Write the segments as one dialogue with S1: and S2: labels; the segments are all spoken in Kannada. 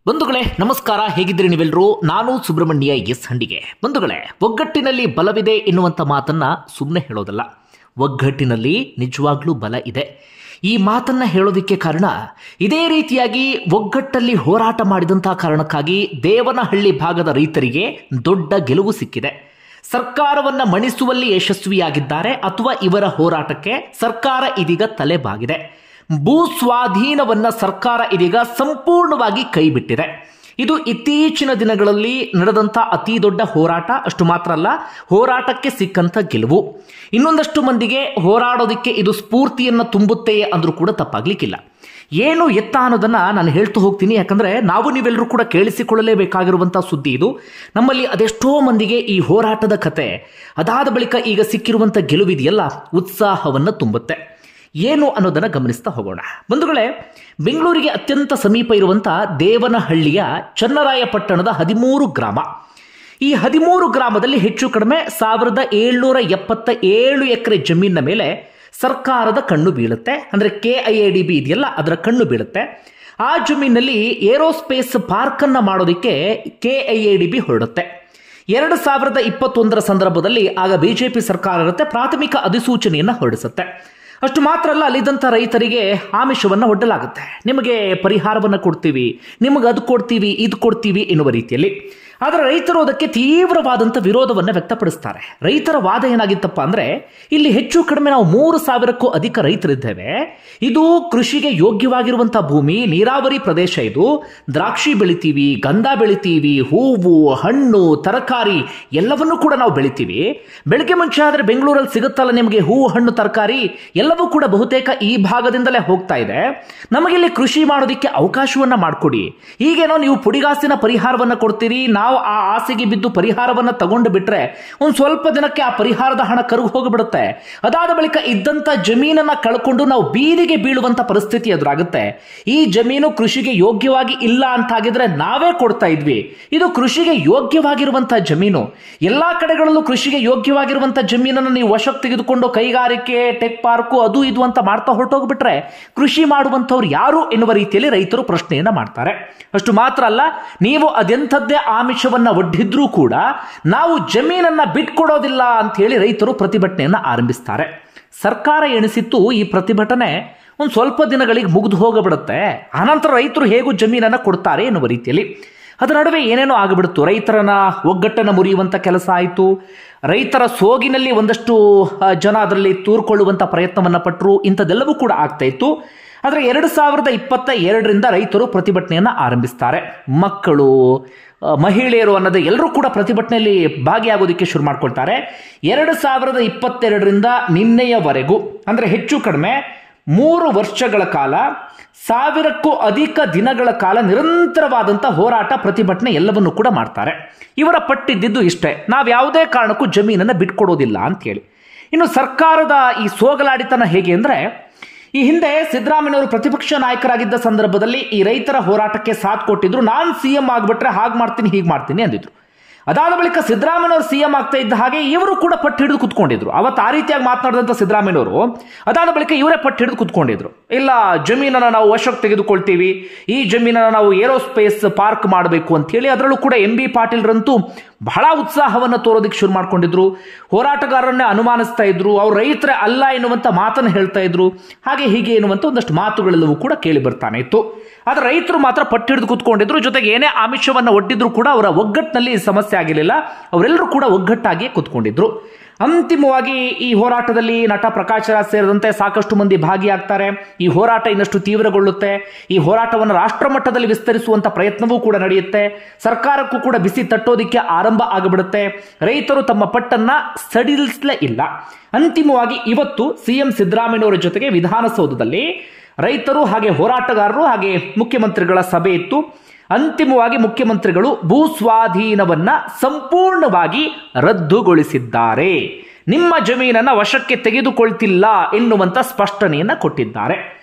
S1: ಬಂಧುಗಳೇ ನಮಸ್ಕಾರ, ಹೇಗಿದ್ದೀರಿ ನೀವೆಲ್ಲರೂ? ನಾನು ಸುಬ್ರಹ್ಮಣ್ಯ ಎಸ್ ಹಂಡಿಗೆ. ಬಂಧುಗಳೇ, ಒಗ್ಗಟ್ಟಿನಲ್ಲಿ ಬಲವಿದೆ ಎನ್ನುವಂಥ ಮಾತನ್ನ ಸುಮ್ಮನೆ ಹೇಳೋದಲ್ಲ, ಒಗ್ಗಟ್ಟಿನಲ್ಲಿ ನಿಜವಾಗ್ಲೂ ಬಲ ಇದೆ. ಈ ಮಾತನ್ನ ಹೇಳೋದಕ್ಕೆ ಕಾರಣ, ಇದೇ ರೀತಿಯಾಗಿ ಒಗ್ಗಟ್ಟಲ್ಲಿ ಹೋರಾಟ ಮಾಡಿದಂತಹ ಕಾರಣಕ್ಕಾಗಿ ದೇವನಹಳ್ಳಿ ಭಾಗದ ರೈತರಿಗೆ ದೊಡ್ಡ ಗೆಲುವು ಸಿಕ್ಕಿದೆ. ಸರ್ಕಾರವನ್ನ ಮಣಿಸುವಲ್ಲಿ ಯಶಸ್ವಿಯಾಗಿದ್ದಾರೆ, ಅಥವಾ ಇವರ ಹೋರಾಟಕ್ಕೆ ಸರ್ಕಾರ ಇದೀಗ ತಲೆಬಾಗಿದೆ. ಭೂ ಸ್ವಾಧೀನವನ್ನ ಸರ್ಕಾರ ಇದೀಗ ಸಂಪೂರ್ಣವಾಗಿ ಕೈಬಿಟ್ಟಿದೆ. ಇದು ಇತ್ತೀಚಿನ ದಿನಗಳಲ್ಲಿ ನಡೆದಂಥ ಅತಿ ದೊಡ್ಡ ಹೋರಾಟ. ಅಷ್ಟು ಮಾತ್ರ ಅಲ್ಲ, ಹೋರಾಟಕ್ಕೆ ಸಿಕ್ಕಂಥ ಗೆಲುವು. ಇನ್ನೊಂದಷ್ಟು ಮಂದಿಗೆ ಹೋರಾಡೋದಕ್ಕೆ ಇದು ಸ್ಫೂರ್ತಿಯನ್ನು ತುಂಬುತ್ತೆ ಅಂದ್ರೂ ಕೂಡ ತಪ್ಪಾಗ್ಲಿಕ್ಕಿಲ್ಲ. ಏನು ಎತ್ತ ಅನ್ನೋದನ್ನ ನಾನು ಹೇಳ್ತಾ ಹೋಗ್ತೀನಿ, ಯಾಕಂದ್ರೆ ನಾವು ನೀವೆಲ್ಲರೂ ಕೂಡ ಕೇಳಿಸಿಕೊಳ್ಳಲೇಬೇಕಾಗಿರುವಂತಹ ಸುದ್ದಿ ಇದು. ನಮ್ಮಲ್ಲಿ ಅದೆಷ್ಟೋ ಮಂದಿಗೆ ಈ ಹೋರಾಟದ ಕತೆ ಅದಾದ ಬಳಿಕ ಈಗ ಸಿಕ್ಕಿರುವಂಥ ಗೆಲುವಿದೆಯಲ್ಲ, ಉತ್ಸಾಹವನ್ನು ತುಂಬುತ್ತೆ. ಏನು ಅನ್ನೋದನ್ನ ಗಮನಿಸ್ತಾ ಹೋಗೋಣ. ಬಂಧುಗಳೇ, ಬೆಂಗಳೂರಿಗೆ ಅತ್ಯಂತ ಸಮೀಪ ಇರುವಂತಹ ದೇವನಹಳ್ಳಿಯ ಚನ್ನರಾಯಪಟ್ಟಣದ 13 ಗ್ರಾಮ. ಈ 13 ಗ್ರಾಮದಲ್ಲಿ ಹೆಚ್ಚು ಕಡಿಮೆ 1777 ಎಕರೆ ಜಮೀನಿನ ಮೇಲೆ ಸರ್ಕಾರದ ಕಣ್ಣು ಬೀಳುತ್ತೆ. ಅಂದ್ರೆ KIADB ಇದೆಯಲ್ಲ, ಅದರ ಕಣ್ಣು ಬೀಳುತ್ತೆ. ಆ ಜಮೀನಲ್ಲಿ ಏರೋಸ್ಪೇಸ್ ಪಾರ್ಕ್ ಅನ್ನ ಮಾಡೋದಕ್ಕೆ KIADB ಹೊರಡುತ್ತೆ. 2021 ಸಂದರ್ಭದಲ್ಲಿ ಆಗ ಬಿಜೆಪಿ ಸರ್ಕಾರ ಇರುತ್ತೆ, ಪ್ರಾಥಮಿಕ ಅಧಿಸೂಚನೆಯನ್ನ ಹೊರಡಿಸುತ್ತೆ. ಅಷ್ಟು ಮಾತ್ರ ಅಲ್ಲ, ಅಲ್ಲಿದ್ದಂಥ ರೈತರಿಗೆ ಆಮಿಷವನ್ನು ಒಡ್ಡಲಾಗುತ್ತೆ. ನಿಮಗೆ ಪರಿಹಾರವನ್ನು ಕೊಡ್ತೀವಿ, ನಿಮಗೆ ಅದು ಕೊಡ್ತೀವಿ, ಇದು ಕೊಡ್ತೀವಿ ಎನ್ನುವ ರೀತಿಯಲ್ಲಿ. ಆದರೆ ರೈತರು ಅದಕ್ಕೆ ತೀವ್ರವಾದಂಥ ವಿರೋಧವನ್ನು ವ್ಯಕ್ತಪಡಿಸ್ತಾರೆ. ರೈತರ ವಾದ ಏನಾಗಿತ್ತಪ್ಪ ಅಂದ್ರೆ, ಇಲ್ಲಿ ಹೆಚ್ಚು ಕಡಿಮೆ ನಾವು 3,000ಕ್ಕೂ ಅಧಿಕ ರೈತರಿದ್ದೇವೆ. ಇದು ಕೃಷಿಗೆ ಯೋಗ್ಯವಾಗಿರುವಂತಹ ಭೂಮಿ, ನೀರಾವರಿ ಪ್ರದೇಶ. ಇದು ದ್ರಾಕ್ಷಿ ಬೆಳಿತೀವಿ, ಗಂಧ ಬೆಳಿತೀವಿ, ಹೂವು, ಹಣ್ಣು, ತರಕಾರಿ ಎಲ್ಲವನ್ನೂ ಕೂಡ ನಾವು ಬೆಳಿತೀವಿ. ಬೆಳಗ್ಗೆ ಮುಂಚೆ ಆದರೆ ಬೆಂಗಳೂರಲ್ಲಿ ಸಿಗುತ್ತಲ್ಲ ನಿಮಗೆ ಹೂವು, ಹಣ್ಣು, ತರಕಾರಿ ಎಲ್ಲವೂ ಕೂಡ ಬಹುತೇಕ ಈ ಭಾಗದಿಂದಲೇ ಹೋಗ್ತಾ ಇದೆ. ನಮಗಿಲ್ಲಿ ಕೃಷಿ ಮಾಡೋದಕ್ಕೆ ಅವಕಾಶವನ್ನ ಮಾಡಿಕೊಡಿ. ಈಗೇನೋ ನೀವು ಪುಡಿಗಾಸಿನ ಪರಿಹಾರವನ್ನ ಕೊಡ್ತೀರಿ, ನಾವು ಆ ಆಸೆಗೆ ಬಿದ್ದು ಪರಿಹಾರವನ್ನ ತಗೊಂಡು ಬಿಟ್ರೆ ಒಂದು ಸ್ವಲ್ಪ ದಿನಕ್ಕೆ ಆ ಪರಿಹಾರದ ಹಣ ಕರಗಿ ಹೋಗಿಬಿಡುತ್ತೆ. ಅದಾದ ಬಳಿಕ ಇದ್ದಂತ ಜಮೀನನ್ನ ಕಳ್ಕೊಂಡು ನಾವು ಬೀದಿಗೆ ಬೀಳುವಂತ ಪರಿಸ್ಥಿತಿ ಎದುರಾಗುತ್ತೆ. ಈ ಜಮೀನು ಕೃಷಿಗೆ ಯೋಗ್ಯವಾಗಿ ಇಲ್ಲ ಅಂತಾಗಿದ್ರೆ ನಾವೇ ಕೊಡ್ತಾ ಇದ್ವಿ. ಇದು ಕೃಷಿಗೆ ಯೋಗ್ಯವಾಗಿರುವಂತಹ ಜಮೀನು. ಎಲ್ಲಾ ಕಡೆಗಳಲ್ಲೂ ಕೃಷಿಗೆ ಯೋಗ್ಯವಾಗಿರುವಂತಹ ಜಮೀನನ್ನು ನೀವು ವಶಕ್ಕೆ ತೆಗೆದುಕೊಂಡು ಕೈಗಾರಿಕೆ, ಟೆಕ್ ಪಾರ್ಕು, ಅದು ಇದು ಅಂತ ಮಾಡ್ತಾ ಹೊರಟೋಗ್ಬಿಟ್ರೆ ಕೃಷಿ ಮಾಡುವಂತವ್ರು ಯಾರು ಎನ್ನುವ ರೀತಿಯಲ್ಲಿ ರೈತರು ಪ್ರಶ್ನೆಯನ್ನ ಮಾಡ್ತಾರೆ. ಅಷ್ಟು ಮಾತ್ರ ಅಲ್ಲ, ನೀವು ಅದೆಂಥದ್ದೇ ಆಮಿಷವನ್ನ ಒಡ್ಡಿದ್ರೂ ಕೂಡ ನಾವು ಜಮೀನನ್ನ ಬಿಟ್ಕೊಡೋದಿಲ್ಲ ಅಂತ ಹೇಳಿ ರೈತರು ಪ್ರತಿಭಟನೆಯನ್ನ ಆರಂಭಿಸ್ತಾರೆ. ಸರ್ಕಾರ ಎಣಿಸಿತ್ತು ಈ ಪ್ರತಿಭಟನೆ ಒಂದು ಸ್ವಲ್ಪ ದಿನಗಳಿಗೆ ಮುಗಿದು ಹೋಗಬಿಡುತ್ತೆ, ಆನಂತರ ರೈತರು ಹೇಗೂ ಜಮೀನನ್ನ ಕೊಡ್ತಾರೆ ಎನ್ನುವ ರೀತಿಯಲ್ಲಿ. ಅದರ ನಡುವೆ ಏನೇನೋ ಆಗಿಬಿಡ್ತು. ರೈತರನ್ನ ಒಗ್ಗಟ್ಟನ್ನು ಮುರಿಯುವಂತ ಕೆಲಸ ಆಯಿತು. ರೈತರ ಸೋಗಿನಲ್ಲಿ ಒಂದಷ್ಟು ಜನ ಅದರಲ್ಲಿ ತೂರ್ಕೊಳ್ಳುವಂತ ಪ್ರಯತ್ನವನ್ನ ಪಟ್ಟರು. ಇಂಥದ್ದೆಲ್ಲವೂ ಕೂಡ ಆಗ್ತಾ ಇತ್ತು. ಆದರೆ 2022ರಿಂದ ರೈತರು ಪ್ರತಿಭಟನೆಯನ್ನ ಆರಂಭಿಸ್ತಾರೆ. ಮಕ್ಕಳು, ಮಹಿಳೆಯರು ಅನ್ನೋದು ಎಲ್ಲರೂ ಕೂಡ ಪ್ರತಿಭಟನೆಯಲ್ಲಿ ಭಾಗಿಯಾಗೋದಕ್ಕೆ ಶುರು ಮಾಡ್ಕೊಳ್ತಾರೆ. 2022ರಿಂದ ನಿನ್ನೆಯವರೆಗೂ ಅಂದ್ರೆ ಹೆಚ್ಚು ಕಡಿಮೆ 3 ವರ್ಷಗಳ ಕಾಲ, 1000ಕ್ಕೂ ಅಧಿಕ ದಿನಗಳ ಕಾಲ ನಿರಂತರವಾದಂಥ ಹೋರಾಟ, ಪ್ರತಿಭಟನೆ ಎಲ್ಲವನ್ನೂ ಕೂಡ ಮಾಡ್ತಾರೆ. ಇವರ ಪಟ್ಟಿದ್ದು ಇಷ್ಟೇ, ನಾವು ಯಾವುದೇ ಕಾರಣಕ್ಕೂ ಜಮೀನನ್ನು ಬಿಟ್ಕೊಡೋದಿಲ್ಲ ಅಂತ ಹೇಳಿ. ಇನ್ನು ಸರ್ಕಾರದ ಈ ಸೋಗಲಾಡಿತನ ಹೇಗೆ ಅಂದ್ರೆ, ಈ ಹಿಂದೆ ಸಿದ್ದರಾಮಯ್ಯವರು ಪ್ರತಿಪಕ್ಷ ನಾಯಕರಾಗಿದ್ದ ಸಂದರ್ಭದಲ್ಲಿ ಈ ರೈತರ ಹೋರಾಟಕ್ಕೆ ಸಾಥ್ ಕೊಟ್ಟಿದ್ರು. ನಾನು CM ಆಗ್ಬಿಟ್ರೆ ಹಾಗೆ ಮಾಡ್ತೀನಿ, ಹೀಗೆ ಮಾಡ್ತೀನಿ ಅಂದಿದ್ರು. ಅದಾದ ಬಳಿಕ ಸಿದ್ದರಾಮಯ್ಯವರು CM ಆಗ್ತಾ ಇದ್ದ ಹಾಗೆ ಇವರು ಕೂಡ ಪಟ್ಟು ಹಿಡಿದು ಕುತ್ಕೊಂಡಿದ್ರು. ಅವತ್ತು ಆ ರೀತಿಯಾಗಿ ಮಾತನಾಡಿದಂಥ ಸಿದ್ದರಾಮಯ್ಯವರು ಅದಾದ ಬಳಿಕ ಇವರೇ ಪಟ್ಟು ಹಿಡಿದು ಕುತ್ಕೊಂಡಿದ್ರು. ಇಲ್ಲ, ಜಮೀನನ್ನು ನಾವು ವಶಕ್ಕೆ ತೆಗೆದುಕೊಳ್ತೀವಿ, ಈ ಜಮೀನನ್ನು ನಾವು ಏರೋಸ್ಪೇಸ್ ಪಾರ್ಕ್ ಮಾಡಬೇಕು ಅಂತ ಹೇಳಿ. ಅದರಲ್ಲೂ ಕೂಡ MB ಪಾಟೀಲ್ರಂತೂ ಬಹಳ ಉತ್ಸಾಹವನ್ನು ತೋರೋದಕ್ಕೆ ಶುರು ಮಾಡ್ಕೊಂಡಿದ್ರು. ಹೋರಾಟಗಾರರನ್ನೇ ಅನುಮಾನಿಸ್ತಾ ಇದ್ರು, ಅವ್ರು ರೈತರೇ ಅಲ್ಲ ಎನ್ನುವಂತ ಮಾತನ್ನು ಹೇಳ್ತಾ ಇದ್ರು. ಹಾಗೆ ಹೀಗೆ ಎನ್ನುವಂತ ಒಂದಷ್ಟು ಮಾತುಗಳೆಲ್ಲವೂ ಕೂಡ ಕೇಳಿ ಬರ್ತಾನೆ ಇತ್ತು. ಆದ್ರೆ ರೈತರು ಮಾತ್ರ ಪಟ್ಟು ಹಿಡಿದು ಕುತ್ಕೊಂಡಿದ್ರು. ಜೊತೆಗೆ ಏನೇ ಆಮಿಷವನ್ನ ಒಡ್ಡಿದ್ರು ಕೂಡ ಅವರ ಒಗ್ಗಟ್ಟಿನಲ್ಲಿ ಸಮಸ್ಯೆ ಆಗಿರಲಿಲ್ಲ. ಅವರೆಲ್ಲರೂ ಕೂಡ ಒಗ್ಗಟ್ಟಾಗಿ ಕುತ್ಕೊಂಡಿದ್ರು. ಅಂತಿಮವಾಗಿ ಈ ಹೋರಾಟದಲ್ಲಿ ನಟ ಪ್ರಕಾಶ್ ರಾಜ್ ಸೇರಿದಂತೆ ಸಾಕಷ್ಟು ಮಂದಿ ಭಾಗಿಯಾಗ್ತಾರೆ. ಈ ಹೋರಾಟ ಇನ್ನಷ್ಟು ತೀವ್ರಗೊಳ್ಳುತ್ತೆ. ಈ ಹೋರಾಟವನ್ನು ರಾಷ್ಟ್ರ ಮಟ್ಟದಲ್ಲಿ ವಿಸ್ತರಿಸುವಂತ ಪ್ರಯತ್ನವೂ ಕೂಡ ನಡೆಯುತ್ತೆ. ಸರ್ಕಾರಕ್ಕೂ ಕೂಡ ಬಿಸಿ ತಟ್ಟೋದಿಕ್ಕೆ ಆರಂಭ ಆಗಿಬಿಡುತ್ತೆ. ರೈತರು ತಮ್ಮ ಪಟ್ಟನ್ನ ಸಡಿಲಿಸಲೇ ಇಲ್ಲ. ಅಂತಿಮವಾಗಿ ಇವತ್ತು CM ಸಿದ್ದರಾಮಯ್ಯನವರ ಜೊತೆಗೆ ವಿಧಾನಸೌಧದಲ್ಲಿ ರೈತರು ಹಾಗೆ ಹೋರಾಟಗಾರರು ಹಾಗೆ ಮುಖ್ಯಮಂತ್ರಿಗಳ ಸಭೆ ಇತ್ತು. ಅಂತಿಮವಾಗಿ ಮುಖ್ಯಮಂತ್ರಿಗಳು ಭೂ ಸ್ವಾಧೀನವನ್ನ ಸಂಪೂರ್ಣವಾಗಿ ರದ್ದುಗೊಳಿಸಿದ್ದಾರೆ. ನಿಮ್ಮ ಜಮೀನನ್ನ ವಶಕ್ಕೆ ತೆಗೆದುಕೊಳ್ತಿಲ್ಲ ಎನ್ನುವಂತ ಸ್ಪಷ್ಟನೆಯನ್ನ ಕೊಟ್ಟಿದ್ದಾರೆ.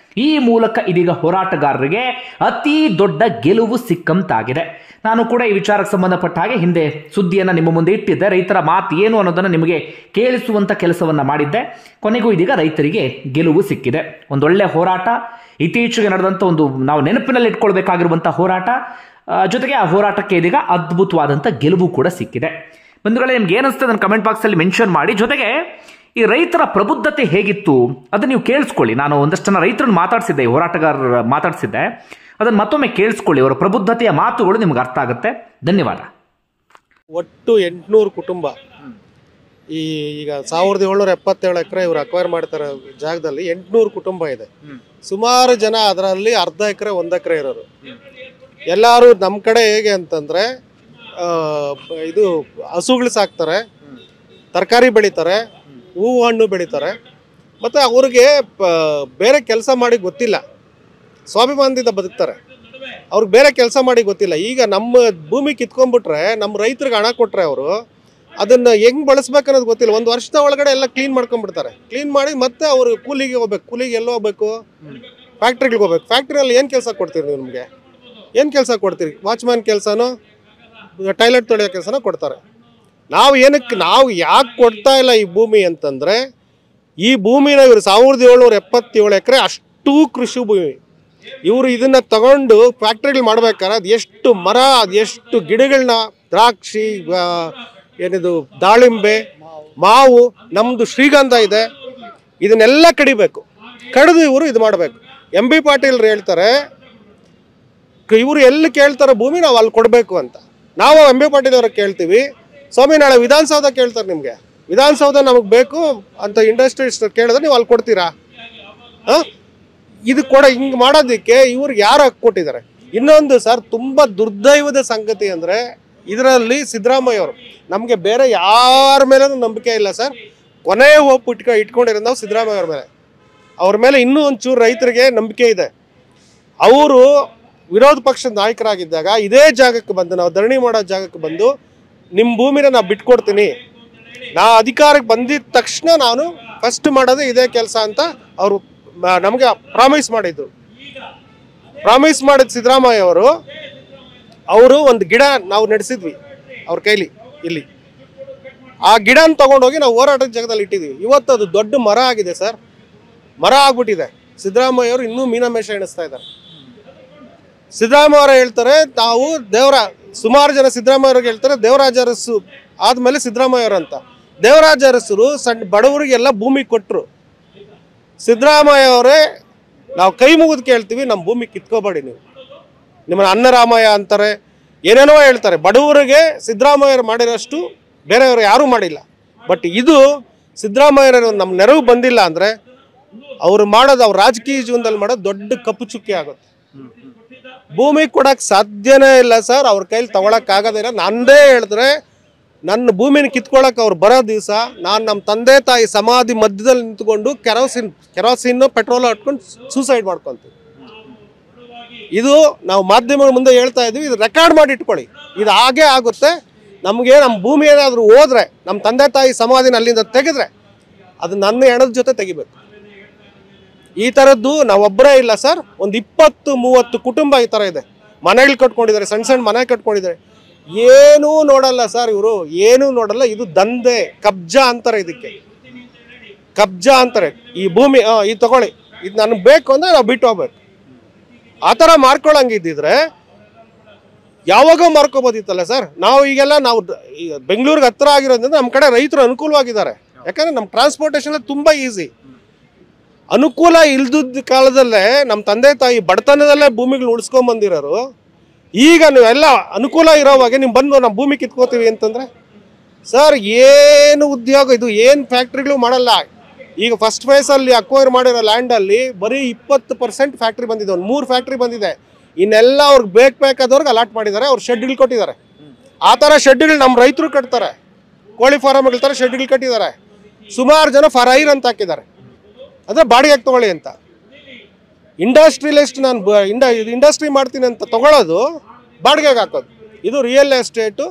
S1: ಈ ಮೂಲಕ ಇದೀಗ ಹೋರಾಟಗಾರರಿಗೆ ಅತಿ ದೊಡ್ಡ ಗೆಲುವು ಸಿಕ್ಕಂತಾಗಿದೆ. ನಾನು ಕೂಡ ಈ ವಿಚಾರಕ್ಕೆ ಸಂಬಂಧಪಟ್ಟ ಹಾಗೆ ಹಿಂದೆ ಸುದ್ದಿಯನ್ನು ನಿಮ್ಮ ಮುಂದೆ ಇಟ್ಟಿದ್ದೆ. ರೈತರ ಮಾತು ಏನು ಅನ್ನೋದನ್ನು ನಿಮಗೆ ಕೇಳಿಸುವಂಥ ಕೆಲಸವನ್ನು ಮಾಡಿದ್ದೆ. ಕೊನೆಗೂ ಇದೀಗ ರೈತರಿಗೆ ಗೆಲುವು ಸಿಕ್ಕಿದೆ. ಒಂದೊಳ್ಳೆ ಹೋರಾಟ, ಇತ್ತೀಚೆಗೆ ನಡೆದಂಥ ಒಂದು ನಾವು ನೆನಪಿನಲ್ಲಿ ಇಟ್ಕೊಳ್ಬೇಕಾಗಿರುವಂಥ ಹೋರಾಟ, ಜೊತೆಗೆ ಆ ಹೋರಾಟಕ್ಕೆ ಇದೀಗ ಅದ್ಭುತವಾದಂಥ ಗೆಲುವು ಕೂಡ ಸಿಕ್ಕಿದೆ. ಬಂಧುಗಳೇ, ನಿಮ್ಗೆ ಏನಿಸ್ತದೆ ಅದನ್ನು ಕಮೆಂಟ್ ಬಾಕ್ಸಲ್ಲಿ ಮೆನ್ಷನ್ ಮಾಡಿ. ಜೊತೆಗೆ ಈ ರೈತರ ಪ್ರಬುದ್ಧತೆ ಹೇಗಿತ್ತು ಅದನ್ನು ನೀವು ಕೇಳಿಸ್ಕೊಳ್ಳಿ. ನಾನು ಒಂದಷ್ಟು ಜನ ರೈತರನ್ನು ಮಾತಾಡಿಸಿದ್ದೆ, ಹೋರಾಟಗಾರರ ಮಾತಾಡಿಸಿದ್ದೆ, ಅದನ್ನು ಮತ್ತೊಮ್ಮೆ ಕೇಳಿಸ್ಕೊಳ್ಳಿ. ಅವರ ಪ್ರಬುದ್ಧತೆಯ ಮಾತುಗಳು ನಿಮ್ಗೆ ಅರ್ಥ ಆಗುತ್ತೆ. ಧನ್ಯವಾದ.
S2: ಒಟ್ಟು 800 ಕುಟುಂಬ ಈಗ 1777 ಎಕರೆ ಇವರು ಅಕ್ವೈರ್ ಮಾಡ್ತಾರೆ ಜಾಗದಲ್ಲಿ 800 ಕುಟುಂಬ ಇದೆ. ಸುಮಾರು ಜನ ಅದರಲ್ಲಿ ಅರ್ಧ ಎಕರೆ 1 ಎಕರೆ ಇರೋರು. ಎಲ್ಲರೂ ನಮ್ಮ ಕಡೆ ಹೇಗೆ ಅಂತಂದರೆ ಇದು ಹಸುಗಳು ಸಾಕ್ತಾರೆ, ತರಕಾರಿ ಬೆಳೀತಾರೆ, ಹೂವು ಹಣ್ಣು ಬೆಳೀತಾರೆ. ಮತ್ತು ಅವ್ರಿಗೆ ಬೇರೆ ಕೆಲಸ ಮಾಡಿ ಗೊತ್ತಿಲ್ಲ, ಸ್ವಾಭಿಮಾನದಿಂದ ಬದುಕ್ತಾರೆ. ಅವ್ರಿಗೆ ಬೇರೆ ಕೆಲಸ ಮಾಡಿ ಗೊತ್ತಿಲ್ಲ. ಈಗ ನಮ್ಮ ಭೂಮಿ ಕಿತ್ಕೊಂಡ್ಬಿಟ್ರೆ, ನಮ್ಮ ರೈತರಿಗೆ ಹಣ ಕೊಟ್ಟರೆ ಅವರು ಅದನ್ನು ಹೆಂಗೆ ಬಳಸ್ಬೇಕು ಅನ್ನೋದು ಗೊತ್ತಿಲ್ಲ. ಒಂದು ವರ್ಷದ ಒಳಗಡೆ ಎಲ್ಲ ಕ್ಲೀನ್ ಮಾಡ್ಕೊಂಡ್ಬಿಡ್ತಾರೆ. ಕ್ಲೀನ್ ಮಾಡಿ ಮತ್ತೆ ಅವರು ಕೂಲಿಗೆ ಹೋಗ್ಬೇಕು. ಕೂಲಿಗೆ ಎಲ್ಲೋ ಹೋಗ್ಬೇಕು? ಫ್ಯಾಕ್ಟ್ರಿಗೆ ಹೋಗ್ಬೇಕು. ಫ್ಯಾಕ್ಟ್ರಿಯಲ್ಲಿ ಏನು ಕೆಲಸ ಕೊಡ್ತೀರಿ ನೀವು? ನಿಮಗೆ ಏನು ಕೆಲಸ ಕೊಡ್ತೀರಿ? ವಾಚ್ಮ್ಯಾನ್ ಕೆಲಸನೋ ಟೈಲೆಟ್ ತೊಳೆಯೋ ಕೆಲಸನೋ ಕೊಡ್ತಾರೆ. ನಾವು ಯಾಕೆ ಕೊಡ್ತಾ ಇಲ್ಲ ಈ ಭೂಮಿ ಅಂತಂದರೆ, ಈ ಭೂಮಿನ ಇವರು 1777 ಎಕರೆ ಅಷ್ಟು ಕೃಷಿ ಭೂಮಿ. ಇವರು ಇದನ್ನು ತಗೊಂಡು ಫ್ಯಾಕ್ಟ್ರಿಗಳು ಮಾಡ್ಬೇಕಾದ್ರೆ ಅದು ಎಷ್ಟು ಮರ, ಅದು ಎಷ್ಟು ಗಿಡಗಳನ್ನ, ದ್ರಾಕ್ಷಿ, ಏನಿದು ದಾಳಿಂಬೆ, ಮಾವು, ನಮ್ಮದು ಶ್ರೀಗಂಧ ಇದೆ, ಇದನ್ನೆಲ್ಲ ಕಡಿಬೇಕು. ಕಡಿದು ಇವರು ಇದು ಮಾಡಬೇಕು. MB ಪಾಟೀಲ್ರು ಹೇಳ್ತಾರೆ, ಇವರು ಎಲ್ಲಿ ಕೇಳ್ತಾರೆ ಭೂಮಿ ನಾವು ಅಲ್ಲಿ ಕೊಡಬೇಕು ಅಂತ. ನಾವು MB ಪಾಟೀಲ್ ಅವ್ರಿಗೆ ಕೇಳ್ತೀವಿ, ಸ್ವಾಮಿ ನಾಳೆ ವಿಧಾನಸೌಧ ಕೇಳ್ತಾರೆ, ನಿಮಗೆ ವಿಧಾನಸೌಧ ನಮಗೆ ಬೇಕು ಅಂತ ಇಂಡಸ್ಟ್ರೀಸ್ ಕೇಳಿದ್ರೆ ನೀವು ಅಲ್ಲಿ ಕೊಡ್ತೀರಾ? ಇದು ಹಿಂಗೆ ಮಾಡೋದಕ್ಕೆ ಇವ್ರಿಗೆ ಯಾರು ಕೊಟ್ಟಿದ್ದಾರೆ? ಇನ್ನೊಂದು ಸರ್, ತುಂಬ ದುರ್ದೈವದ ಸಂಗತಿ ಅಂದರೆ ಇದರಲ್ಲಿ ಸಿದ್ದರಾಮಯ್ಯ ಅವರು, ನಮಗೆ ಬೇರೆ ಯಾರ ಮೇಲೂ ನಂಬಿಕೆ ಇಲ್ಲ ಸರ್. ಕೊನೆ ಹೋಪ್ ಇಟ್ಕೊಂಡಿರೋದು ನಾವು ಸಿದ್ದರಾಮಯ್ಯ ಅವ್ರ ಮೇಲೆ ಇನ್ನೂ ಒಂಚೂರು ರೈತರಿಗೆ ನಂಬಿಕೆ ಇದೆ. ಅವರು ವಿರೋಧ ಪಕ್ಷದ ನಾಯಕರಾಗಿದ್ದಾಗ ಇದೇ ಜಾಗಕ್ಕೆ ಬಂದು, ನಾವು ಧರಣಿ ಮಾಡೋ ಜಾಗಕ್ಕೆ ಬಂದು, ನಿಮ್ಮ ಭೂಮಿನ ನಾನು ಬಿಟ್ಕೊಡ್ತೀನಿ, ನಾ ಅಧಿಕಾರಕ್ಕೆ ಬಂದಿದ್ದ ತಕ್ಷಣ ನಾನು ಫಸ್ಟ್ ಮಾಡೋದು ಇದೇ ಕೆಲಸ ಅಂತ ಅವರು ನಮಗೆ ಪ್ರಾಮಿಸ್ ಮಾಡಿದ್ರು. ಪ್ರಾಮಿಸ್ ಮಾಡಿದ ಸಿದ್ದರಾಮಯ್ಯ ಅವರು ಒಂದು ಗಿಡ ನಾವು ನಡೆಸಿದ್ವಿ ಅವ್ರ ಕೈಲಿ ಇಲ್ಲಿ. ಆ ಗಿಡನ ತಗೊಂಡೋಗಿ ನಾವು ಹೋರಾಟದ ಜಾಗದಲ್ಲಿ ಇಟ್ಟಿದ್ವಿ. ಇವತ್ತು ಅದು ದೊಡ್ಡ ಮರ ಆಗಿದೆ ಸರ್, ಮರ ಆಗ್ಬಿಟ್ಟಿದೆ. ಸಿದ್ದರಾಮಯ್ಯ ಅವರು ಇನ್ನೂ ಮೀನಮೇಷ ಎಣಿಸ್ತಾ ಇದ್ದಾರೆ. ಸಿದ್ದರಾಮಯ್ಯ ಅವರು ಹೇಳ್ತಾರೆ ನಾವು ಸುಮಾರು ಜನ ಸಿದ್ದರಾಮಯ್ಯ ಅವ್ರಿಗೆ ಹೇಳ್ತಾರೆ ದೇವರಾಜ ಅರಸು ಆದಮೇಲೆ ಸಿದ್ದರಾಮಯ್ಯ ಅವರು ಅಂತ. ದೇವರಾಜ ಅರಸರು ಸಣ್ಣ ಬಡವರಿಗೆಲ್ಲ ಭೂಮಿ ಕೊಟ್ಟರು. ಸಿದ್ದರಾಮಯ್ಯ ಅವರೇ ನಾವು ಕೈ ಮುಗಿದು ಕೇಳ್ತೀವಿ, ನಮ್ಮ ಭೂಮಿ ಕಿತ್ಕೋಬೇಡಿ, ನೀವು ನಿಮ್ಮನ್ನ ಅನ್ನರಾಮಯ್ಯ ಅಂತಾರೆ, ಏನೇನೋ ಹೇಳ್ತಾರೆ. ಬಡವರಿಗೆ ಸಿದ್ದರಾಮಯ್ಯರು ಮಾಡಿರೋಷ್ಟು ಬೇರೆಯವರು ಯಾರೂ ಮಾಡಿಲ್ಲ. ಬಟ್ ಇದು ಸಿದ್ದರಾಮಯ್ಯರು ನಮ್ಮ ನೆರವು ಬಂದಿಲ್ಲ ಅಂದರೆ ಅವರು ಮಾಡೋದು, ಅವ್ರ ರಾಜಕೀಯ ಜೀವನದಲ್ಲಿ ಮಾಡೋದು ದೊಡ್ಡ ಕಪ್ಪು ಚುಕ್ಕಿ ಆಗುತ್ತೆ. ಭೂಮಿ ಕೊಡೋಕ್ಕೆ ಸಾಧ್ಯನೇ ಇಲ್ಲ ಸರ್, ಅವ್ರ ಕೈಲಿ ತಗೊಳಕ್ಕಾಗೋದಿಲ್ಲ. ನಂದೇ ಹೇಳಿದ್ರೆ ನನ್ನ ಭೂಮಿನ ಕಿತ್ಕೊಳ್ಳೋಕೆ ಅವ್ರು ಬರೋ ದಿವಸ ನಾನು ನಮ್ಮ ತಂದೆ ತಾಯಿ ಸಮಾಧಿ ಮಧ್ಯದಲ್ಲಿ ನಿಂತ್ಕೊಂಡು ಕೆರೋಸಿನ್ ಪೆಟ್ರೋಲ್ ಹಾಕ್ಕೊಂಡು ಸೂಸೈಡ್ ಮಾಡ್ಕೊತೀವಿ. ಇದು ನಾವು ಮಾಧ್ಯಮಗಳ ಮುಂದೆ ಹೇಳ್ತಾ ಇದ್ವಿ, ಇದು ರೆಕಾರ್ಡ್ ಮಾಡಿ ಇಟ್ಕೊಳ್ಳಿ. ಇದು ಹಾಗೇ ಆಗುತ್ತೆ. ನಮಗೆ ನಮ್ಮ ಭೂಮಿ ಏನಾದರೂ ಹೋದ್ರೆ, ನಮ್ಮ ತಂದೆ ತಾಯಿ ಸಮಾಧಿನ ಅಲ್ಲಿಂದ ತೆಗೆದ್ರೆ ಅದು ನನ್ನ ಹೆಣದ ಜೊತೆ ತೆಗಿಬೇಕು. ಈ ಥರದ್ದು ನಾವೊಬ್ಬರೇ ಇಲ್ಲ ಸರ್, ಒಂದು 20-30 ಕುಟುಂಬ ಈ ಥರ ಇದೆ. ಮನೆಗಳು ಕಟ್ಕೊಂಡಿದ್ದಾರೆ, ಸಣ್ಣ ಸಣ್ಣ ಮನೆ ಕಟ್ಕೊಂಡಿದ್ದಾರೆ. ಏನೂ ನೋಡಲ್ಲ ಸರ್ ಇವರು, ಏನೂ ನೋಡಲ್ಲ. ಇದು ದಂಧೆ, ಕಬ್ಜಾ ಅಂತಾರೆ. ಇದಕ್ಕೆ ಕಬ್ಜಾ ಅಂತಾರೆ. ಈ ಭೂಮಿ ಇದು ತಗೊಳ್ಳಿ, ಇದು ನನಗೆ ಬೇಕು ಅಂದರೆ ನಾವು ಬಿಟ್ಟು ಹೋಗ್ಬೇಕು. ಆ ಥರ ಮಾರ್ಕೊಳ್ಳಂಗಿದ್ದಿದ್ರೆ ಯಾವಾಗ ಮಾರ್ಕೋಬೋದಿತ್ತಲ್ಲ ಸರ್. ನಾವು ಈಗೆಲ್ಲ ಬೆಂಗಳೂರಿಗೆ ಹತ್ತಿರ ಆಗಿರೋದ್ರಿಂದ ನಮ್ಮ ಕಡೆ ರೈತರು ಅನುಕೂಲವಾಗಿದ್ದಾರೆ. ಯಾಕಂದರೆ ನಮ್ಮ ಟ್ರಾನ್ಸ್ಪೋರ್ಟೇಷನ್ ತುಂಬ ಈಸಿ. ಅನುಕೂಲ ಇಲ್ದಿದ್ದ ಕಾಲದಲ್ಲೇ ನಮ್ಮ ತಂದೆ ತಾಯಿ ಬಡತನದಲ್ಲೇ ಭೂಮಿಗಳು ಉಳಿಸ್ಕೊಂಬಂದಿರೋರು. ಈಗ ನೀವೆಲ್ಲ ಅನುಕೂಲ ಇರೋವಾಗ ನೀವು ಬಂದು ನಮ್ಮ ಭೂಮಿ ಕಿತ್ಕೋತೀವಿ ಅಂತಂದರೆ ಸರ್ ಏನು ಉದ್ಯೋಗ, ಇದು ಏನು ಫ್ಯಾಕ್ಟ್ರಿಗಳು ಮಾಡಲ್ಲ. ಈಗ ಫಸ್ಟ್ ಫೇಸಲ್ಲಿ ಅಕ್ವೈರ್ ಮಾಡಿರೋ ಲ್ಯಾಂಡಲ್ಲಿ ಬರೀ 20% ಫ್ಯಾಕ್ಟ್ರಿ ಬಂದಿದೆ, ಒಂದು 3 ಫ್ಯಾಕ್ಟ್ರಿ ಬಂದಿದೆ. ಇನ್ನೆಲ್ಲ ಅವ್ರಿಗೆ ಬೇಕಾದವ್ರಿಗೆ ಅಲಾಟ್ ಮಾಡಿದ್ದಾರೆ, ಅವ್ರು ಶೆಡ್ಗಳು ಕೊಟ್ಟಿದ್ದಾರೆ. ಆ ಥರ ಶೆಡ್ಗಳು ನಮ್ಮ ರೈತರು ಕಟ್ತಾರೆ. ಕೋಳಿ ಫಾರಮ್ಗಳ ಥರ ಶೆಡ್ಗಳು ಕಟ್ಟಿದ್ದಾರೆ. ಸುಮಾರು ಜನ ಫರೈರ್ ಅಂತ ಹಾಕಿದ್ದಾರೆ, ಅಂದರೆ ಬಾಡಿಗೆಗೆ ತೊಗೊಳ್ಳಿ ಅಂತ. ಇಂಡಸ್ಟ್ರಿಯಲಿಸ್ಟ್ ನಾನು ಇಂಡಸ್ಟ್ರಿ ಮಾಡ್ತೀನಿ ಅಂತ ತೊಗೊಳ್ಳೋದು, ಬಾಡಿಗೆಗೆ ಹಾಕೋದು, ಇದು ರಿಯಲ್ ಎಸ್ಟೇಟು.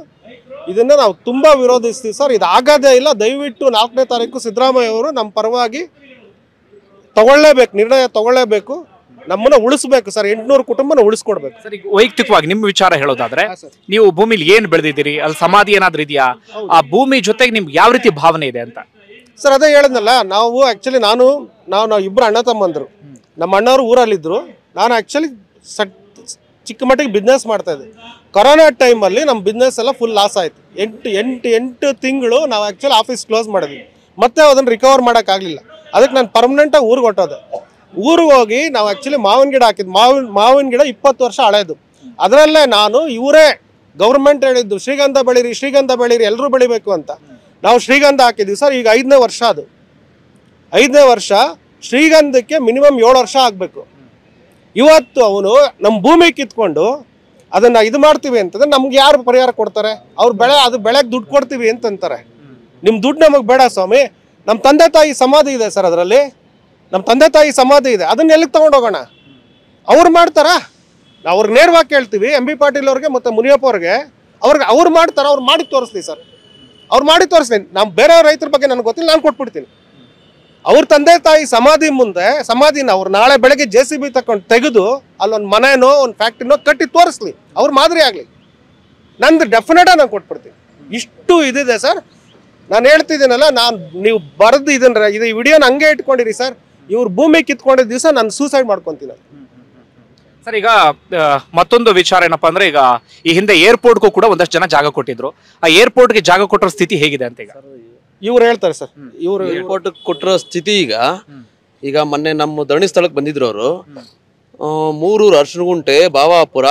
S2: ಇದನ್ನು ನಾವು ತುಂಬ ವಿರೋಧಿಸ್ತೀವಿ ಸರ್. ಇದು ಆಗೋದೇ ಇಲ್ಲ. ದಯವಿಟ್ಟು 4ನೇ ತಾರೀಕು ಸಿದ್ದರಾಮಯ್ಯ ಅವರು ನಮ್ಮ ಪರವಾಗಿ ತಗೊಳ್ಳೇಬೇಕು, ನಿರ್ಣಯ ತಗೊಳ್ಳೇಬೇಕು. ನಮ್ಮನ್ನ ಉಳಿಸ್ಬೇಕು ಸರ್, 800 ಕುಟುಂಬನ ಉಳಿಸ್ಕೊಡ್ಬೇಕು.
S3: ಸರ್, ಈಗ ವೈಯಕ್ತಿಕವಾಗಿ ನಿಮ್ಮ ವಿಚಾರ ಹೇಳೋದಾದ್ರೆ, ನೀವು ಭೂಮಿಲಿ ಏನ್ ಬೆಳೆದಿದ್ದೀರಿ, ಅಲ್ಲಿ ಸಮಾಧಿ ಏನಾದ್ರೂ ಇದೆಯಾ, ಆ ಭೂಮಿ ಜೊತೆಗೆ ನಿಮ್ಗೆ ಯಾವ ರೀತಿ ಭಾವನೆ ಇದೆ ಅಂತ?
S2: ಸರ್ ಅದೇ ಹೇಳಿದ್ನಲ್ಲ, ನಾವು ಆಕ್ಚುಲಿ ನಾವು ಇಬ್ರು ಅಣ್ಣ ತಮ್ಮಂದ್ರು. ನಮ್ಮ ಅಣ್ಣವರು ಊರಲ್ಲಿದ್ರು, ನಾನು ಆಕ್ಚುಲಿ ಚಿಕ್ಕ ಮಟ್ಟಿಗೆ ಬಿಸ್ನೆಸ್ ಮಾಡ್ತಾ ಇದ್ದೆ. ಕೊರೋನಾ ಟೈಮಲ್ಲಿ ನಮ್ಮ ಬಿಸ್ನೆಸ್ ಎಲ್ಲ ಫುಲ್ ಲಾಸ್ ಆಯ್ತು. 8 ತಿಂಗಳು ನಾವು ಆಕ್ಚುಲಿ ಆಫೀಸ್ ಕ್ಲೋಸ್ ಮಾಡಿದ್ವಿ. ಮತ್ತೆ ಅದನ್ನು ರಿಕವರ್ ಮಾಡೋಕ್ಕಾಗಲಿಲ್ಲ. ಅದಕ್ಕೆ ನಾನು ಪರ್ಮನೆಂಟಾಗಿ ಊರಿಗೆ ಹೊಟ್ಟೋದೆ. ಊರಿಗೆ ಹೋಗಿ ನಾವು ಆಕ್ಚುಲಿ ಮಾವಿನ ಗಿಡ ಹಾಕಿದ್ದು. ಮಾವಿನ ಗಿಡ 20 ವರ್ಷ ಹಳೇದು. ಅದರಲ್ಲೇ ನಾನು ಇವರೇ ಗೌರ್ಮೆಂಟ್ ಹೇಳಿದ್ದು ಶ್ರೀಗಂಧ ಬೆಳೀರಿ ಎಲ್ಲರೂ ಬೆಳಿಬೇಕು ಅಂತ. ನಾವು ಶ್ರೀಗಂಧ ಹಾಕಿದ್ವಿ ಸರ್. ಈಗ 5ನೇ ವರ್ಷ. ಅದು 5ನೇ ವರ್ಷ. ಶ್ರೀಗಂಧಕ್ಕೆ ಮಿನಿಮಮ್ 7 ವರ್ಷ ಆಗಬೇಕು. ಇವತ್ತು ಅವನು ನಮ್ಮ ಭೂಮಿ ಕಿತ್ಕೊಂಡು ಅದನ್ನ ಇದು ಮಾಡ್ತೀವಿ ಅಂತಂದ್ರೆ ನಮ್ಗೆ ಯಾರು ಪರಿಹಾರ ಕೊಡ್ತಾರೆ? ಅವ್ರು ಬೆಳೆಗೆ ದುಡ್ಡು ಕೊಡ್ತೀವಿ ಅಂತಂತಾರೆ. ನಿಮ್ಮ ದುಡ್ಡು ನಮಗೆ ಬೇಡ ಸ್ವಾಮಿ. ನಮ್ಮ ತಂದೆ ತಾಯಿ ಸಮಾಧಿ ಇದೆ ಸರ್, ಅದರಲ್ಲಿ ನಮ್ಮ ತಂದೆ ತಾಯಿ ಸಮಾಧಿ ಇದೆ. ಅದನ್ನ ಎಲ್ಲಿಗೆ ತಗೊಂಡೋಗೋಣ? ಅವ್ರು ಮಾಡ್ತಾರಾ? ಅವ್ರಿಗೆ ನೇರವಾಗಿ ಕೇಳ್ತೀವಿ, ಎಂ ಬಿ ಪಾಟೀಲ್ ಅವ್ರಿಗೆ ಮತ್ತು ಮುನಿಯಪ್ಪ ಅವ್ರಿಗೆ. ಅವ್ರು ಮಾಡ್ತಾರ? ಅವ್ರು ಮಾಡಿ ತೋರಿಸ್ಲಿ ಸರ್, ಅವ್ರು ಮಾಡಿ ತೋರಿಸ್ಲಿ. ನಮ್ಮ ಬೇರೆ ರೈತರ ಬಗ್ಗೆ ನನಗೆ ಗೊತ್ತಿಲ್ಲ, ನಾನು ಕೊಟ್ಬಿಡ್ತೀನಿ. ಅವ್ರ ತಂದೆ ತಾಯಿ ಸಮಾಧಿ ಮುಂದೆ ಸಮಾಧಿನ ಅವ್ರು ನಾಳೆ ಬೆಳಗ್ಗೆ JCB ತಕೊಂಡು ತೆಗೆದು ಅಲ್ಲೊಂದು ಮನೆನೋ ಒಂದು ಫ್ಯಾಕ್ಟ್ರಿನೋ ಕಟ್ಟಿ ತೋರಿಸ್ಲಿ, ಅವ್ರ ಮಾದರಿ ಆಗಲಿ. ನಂದು ಡೆಫಿನೆಟಾಗಿ ನಾನು ಕೊಟ್ಬಿಡ್ತೀನಿ. ಇಷ್ಟು ಇದಿದೆ ಸರ್. ನಾನು ಹೇಳ್ತಿದ್ದೀನಲ್ಲ, ನೀವು ಬರೆದು ಇದು ವಿಡಿಯೋನ ಹಂಗೆ ಇಟ್ಕೊಂಡಿರಿ ಸರ್. ಇವ್ರು ಭೂಮಿ ಕಿತ್ಕೊಂಡಿದ್ದ ದಿವಸ ನಾನು ಸೂಸೈಡ್ ಮಾಡ್ಕೊತೀನಿ
S3: ಸರ್. ಈಗ ಮತ್ತೊಂದು ವಿಚಾರ ಏನಪ್ಪಾ ಅಂದ್ರೆ, ಈಗ ಈ ಹಿಂದೆ ಏರ್ಪೋರ್ಟ್ಗೂ ಕೂಡ ಒಂದಷ್ಟು ಜನ ಜಾಗ ಕೊಟ್ಟಿದ್ರು. ಆ ಏರ್ಪೋರ್ಟ್ಗೆ ಜಾಗ ಕೊಟ್ಟಿರೋ ಸ್ಥಿತಿ ಹೇಗಿದೆ ಅಂತ ಈಗ
S2: ಇವ್ರು ಹೇಳ್ತಾರೆ ಸರ್. ಇವರು
S4: ಏರ್ಪೋರ್ಟ್ ಕೊಟ್ಟಿರೋ ಸ್ಥಿತಿ ಈಗ ಮೊನ್ನೆ ನಮ್ಮ ಧರಣಿ ಸ್ಥಳಕ್ಕೆ ಬಂದಿದ್ರು ಅವರು. 3 ಊರು, ಅರ್ಶನಗುಂಟೆ, ಬಾವಾಪುರ,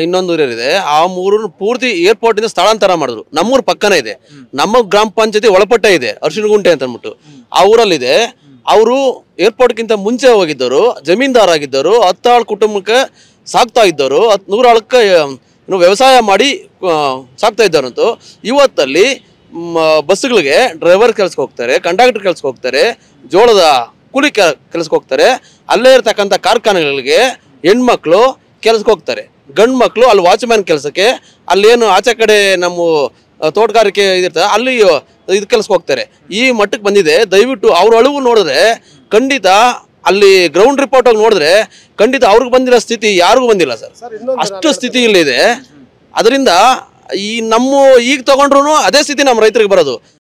S4: ಇನ್ನೊಂದು ಊರಿದೆ. ಆ 3 ಪೂರ್ತಿ ಏರ್ಪೋರ್ಟ್ ಇಂದ ಸ್ಥಳಾಂತರ ಮಾಡಿದ್ರು. ನಮ್ಮೂರ್ ಪಕ್ಕನೇ ಇದೆ. ನಮ್ಮ ಗ್ರಾಮ ಪಂಚಾಯತಿ ಒಳಪಟ್ಟ ಇದೆ ಅರ್ಶನಗುಂಟೆ ಅಂತ ಅಂದ್ಬಿಟ್ಟು. ಆ ಊರಲ್ಲಿದೆ. ಅವರು ಏರ್ಪೋರ್ಟ್ಗಿಂತ ಮುಂಚೆ ಹೋಗಿದ್ದರು, ಜಮೀನ್ದಾರ್ ಆಗಿದ್ದರು, 10 ಆಳು ಕುಟುಂಬಕ್ಕೆ ಸಾಕ್ತಾ ಇದ್ದರು, 100 ಆಳಕ್ಕೆ ವ್ಯವಸಾಯ ಮಾಡಿ ಸಾಕ್ತಾ ಇದ್ದಾರಂತೂ. ಇವತ್ತಲ್ಲಿ ಬಸ್ಗಳಿಗೆ ಡ್ರೈವರ್ ಕೆಲ್ಸಕ್ಕೆ ಹೋಗ್ತಾರೆ, ಕಂಡಕ್ಟರ್ ಕೆಲ್ಸಕ್ಕೆ ಹೋಗ್ತಾರೆ, ಜೋಳದ ಕೂಲಿ ಕೆಲ್ಸಕ್ಕೆ ಹೋಗ್ತಾರೆ. ಅಲ್ಲೇ ಇರ್ತಕ್ಕಂಥ ಕಾರ್ಖಾನೆಗಳಿಗೆ ಹೆಣ್ಮಕ್ಳು ಕೆಲ್ಸಕ್ಕೆ ಹೋಗ್ತಾರೆ, ಗಂಡು ಮಕ್ಕಳು ಅಲ್ಲಿ ವಾಚ್ಮ್ಯಾನ್ ಕೆಲಸಕ್ಕೆ, ಅಲ್ಲೇನು ಆಚೆ ಕಡೆ ನಮ್ಮ ತೋಟಗಾರಿಕೆ ಇದಿರ್ತದೆ ಅಲ್ಲಿ ಇದು ಕೆಲ್ಸಕ್ಕೆ ಹೋಗ್ತಾರೆ. ಈ ಮಟ್ಟಕ್ಕೆ ಬಂದಿದೆ. ದಯವಿಟ್ಟು ಅವ್ರ ಅಳುವು ನೋಡಿದ್ರೆ ಖಂಡಿತ, ಅಲ್ಲಿ ಗ್ರೌಂಡ್ ರಿಪೋರ್ಟ್ ಆಗಿ ನೋಡಿದ್ರೆ ಖಂಡಿತ ಅವ್ರಿಗೆ ಬಂದಿರೋ ಸ್ಥಿತಿ ಯಾರಿಗೂ ಬಂದಿಲ್ಲ ಸರ್. ಅಷ್ಟು ಸ್ಥಿತಿ ಇಲ್ಲಿದೆ. ಅದರಿಂದ ಈ ಈಗ ತಗೊಂಡ್ರು ಅದೇ ಸ್ಥಿತಿ ನಮ್ಮ ರೈತರಿಗೆ ಬರೋದು.